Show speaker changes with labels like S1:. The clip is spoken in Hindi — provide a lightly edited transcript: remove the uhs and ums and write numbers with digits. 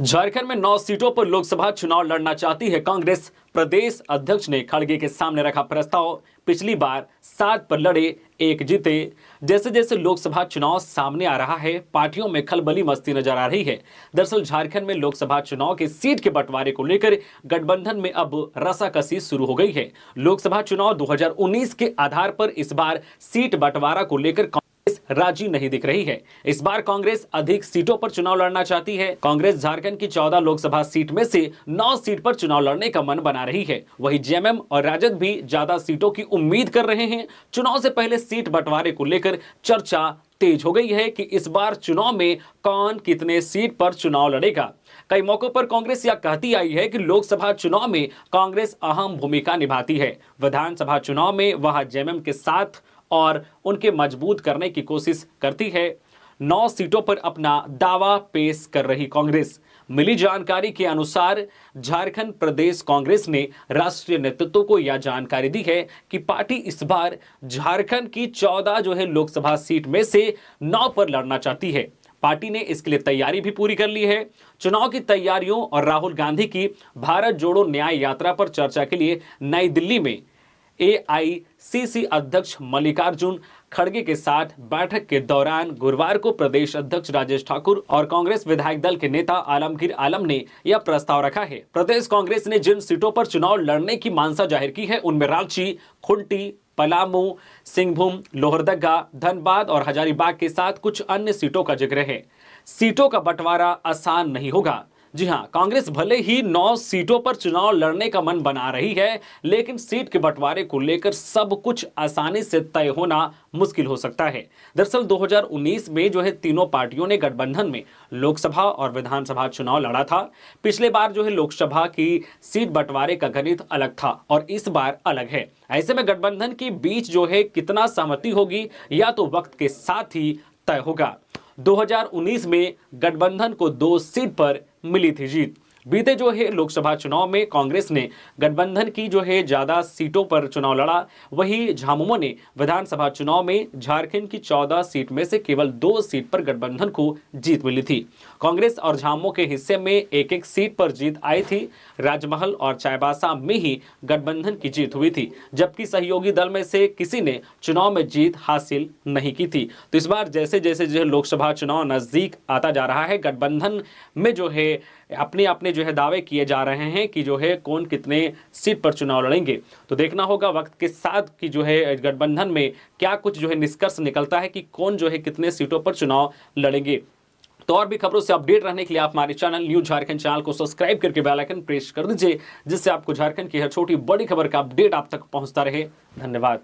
S1: झारखंड में 9 सीटों पर लोकसभा चुनाव लड़ना चाहती है कांग्रेस। प्रदेश अध्यक्ष ने खड़गे के सामने रखा प्रस्ताव। पिछली बार 7 पर लड़े, 1 जीते। जैसे जैसे लोकसभा चुनाव सामने आ रहा है, पार्टियों में खलबली मस्ती नजर आ रही है। दरअसल झारखंड में लोकसभा चुनाव के सीट के बंटवारे को लेकर गठबंधन में अब रसाकसी शुरू हो गई है। लोकसभा चुनाव 2019 के आधार पर इस बार सीट बंटवारा को लेकर राजी नहीं दिख रही है। इस बार कांग्रेस अधिक सीटों पर चुनाव लड़ना चाहती है। कांग्रेस झारखंड की 14 लोकसभा सीट में से 9 सीट पर चुनाव लड़ने का मन बना रही है। वहीं जेएमएम और राजद भी ज्यादा सीटों की उम्मीद कर रहे हैं। चुनाव से पहले सीट बंटवारे को लेकर चर्चा तेज हो गई है कि इस बार चुनाव में कौन कितने सीट पर चुनाव लड़ेगा। कई मौकों पर कांग्रेस यह कहती आई है कि लोकसभा चुनाव में कांग्रेस अहम भूमिका निभाती है। विधानसभा चुनाव में वह जेएमएम के साथ और उनके मजबूत करने की कोशिश करती है। 9 सीटों पर अपना दावा पेश कर रही कांग्रेस। मिली जानकारी के अनुसार झारखंड प्रदेश कांग्रेस ने राष्ट्रीय नेतृत्व को यह जानकारी दी है कि पार्टी इस बार झारखंड की 14 लोकसभा सीट में से 9 पर लड़ना चाहती है। पार्टी ने इसके लिए तैयारी भी पूरी कर ली है। चुनाव की तैयारियों और राहुल गांधी की भारत जोड़ो न्याय यात्रा पर चर्चा के लिए नई दिल्ली में एआईसीसी अध्यक्ष मल्लिकार्जुन खड़गे के साथ बैठक के दौरान गुरुवार को प्रदेश अध्यक्ष राजेश ठाकुर और कांग्रेस विधायक दल के नेता आलमगीर आलम ने यह प्रस्ताव रखा है। प्रदेश कांग्रेस ने जिन सीटों पर चुनाव लड़ने की मानसा जाहिर की है, उनमें रांची, खुंटी, पलामू, सिंहभूम, लोहरदगा, धनबाद और हजारीबाग के साथ कुछ अन्य सीटों का जिक्र है। सीटों का बंटवारा आसान नहीं होगा। जी हां, कांग्रेस भले ही 9 सीटों पर चुनाव लड़ने का मन बना रही है, लेकिन सीट के बंटवारे को लेकर सब कुछ आसानी से तय होना मुश्किल हो सकता है। दरअसल 2019 में तीनों पार्टियों ने गठबंधन में लोकसभा और विधानसभा चुनाव लड़ा था। पिछले बार लोकसभा की सीट बंटवारे का गणित अलग था और इस बार अलग है। ऐसे में गठबंधन के बीच कितना सहमति होगी, या तो वक्त के साथ ही तय होगा। 2019 में गठबंधन को 2 सीट पर मिली थी जीत। बीते लोकसभा चुनाव में कांग्रेस ने गठबंधन की ज्यादा सीटों पर चुनाव लड़ा। वहीं झामुमो ने विधानसभा चुनाव में झारखंड की 14 सीट में से केवल 2 सीट पर गठबंधन को जीत मिली थी। कांग्रेस और झामुमो के हिस्से में एक एक सीट पर जीत आई थी। राजमहल और चाईबासा में ही गठबंधन की जीत हुई थी, जबकि सहयोगी दल में से किसी ने चुनाव में जीत हासिल नहीं की थी। तो इस बार जैसे जैसे लोकसभा चुनाव नजदीक आता जा रहा है, गठबंधन में अपने दावे किए जा रहे हैं कि कौन कितने सीट पर चुनाव लड़ेंगे। तो देखना होगा वक्त के साथ कि गठबंधन में क्या कुछ निष्कर्ष निकलता है कि कौन कितने सीटों पर चुनाव लड़ेंगे। तो और भी खबरों से अपडेट रहने के लिए आप हमारे चैनल न्यूज़ झारखंड चैनल को सब्सक्राइब करके बेल आइकन प्रेस कर दीजिए, जिससे आपको झारखंड की हर छोटी बड़ी खबर का अपडेट आप तक पहुंचता रहे। धन्यवाद।